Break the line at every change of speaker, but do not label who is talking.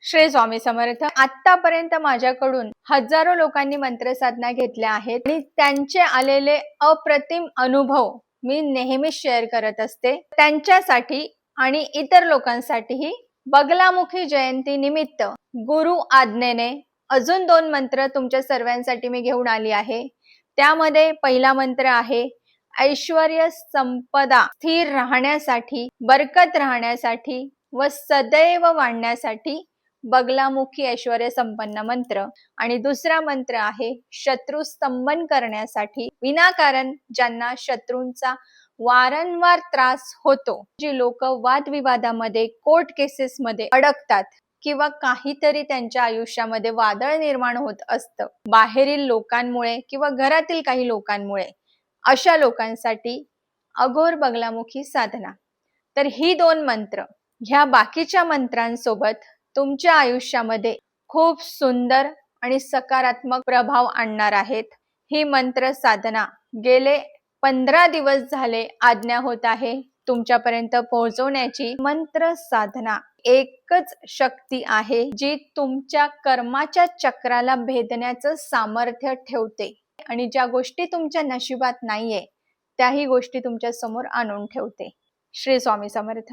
श्री स्वामी समर्थ. आतापर्यंत माझ्याकडून हजारो लोकांनी मंत्रसाधना घेतल्या आहेत आणि त्यांचे आलेले अप्रतिम अनुभव मी नेहमी शेअर करत असते. त्यांच्यासाठी आणि इतर लोकांसाठीही बगलामुखी जयंती निमित्त गुरु आज्ञेने अजून 2 मंत्र तुमच्या सर्वांसाठी मी घेऊन आली आहे. त्यामध्ये पहिला मंत्र आहे ऐश्वर्य संपदा स्थिर राहण्यासाठी, बरकत राहण्यासाठी व सदैव वाढण्यासाठी बगलामुखी ऐश्वर्य संपन्न मंत्र. आणि दुसरा मंत्र आहे शत्रू स्तंभन करण्यासाठी, विनाकारण ज्यांना शत्रूंचा वारंवार त्रास होतो, जी लोक वादविवादामध्ये कोर्ट केसेस मध्ये अडकतात किंवा काहीतरी त्यांच्या आयुष्यामध्ये वादळ निर्माण होत असतं बाहेरील लोकांमुळे किंवा घरातील काही लोकांमुळे, अशा लोकांसाठी अघोर बगलामुखी साधना. तर ही 2 मंत्र ह्या बाकीच्या मंत्रांसोबत तुमच्या आयुष्यामध्ये खूप सुंदर आणि सकारात्मक प्रभाव आणणार आहेत. ही मंत्र साधना गेले 15 दिवस झाले आज्ञा होत आहे तुमच्यापर्यंत पोहोचवण्याची. मंत्र साधना एकच शक्ती आहे जी तुमच्या कर्माच्या चक्राला भेदण्याचं सामर्थ्य ठेवते आणि ज्या गोष्टी तुमच्या नशिबात नाहीये त्याही गोष्टी तुमच्या समोर आणून ठेवते. श्री स्वामी समर्थ.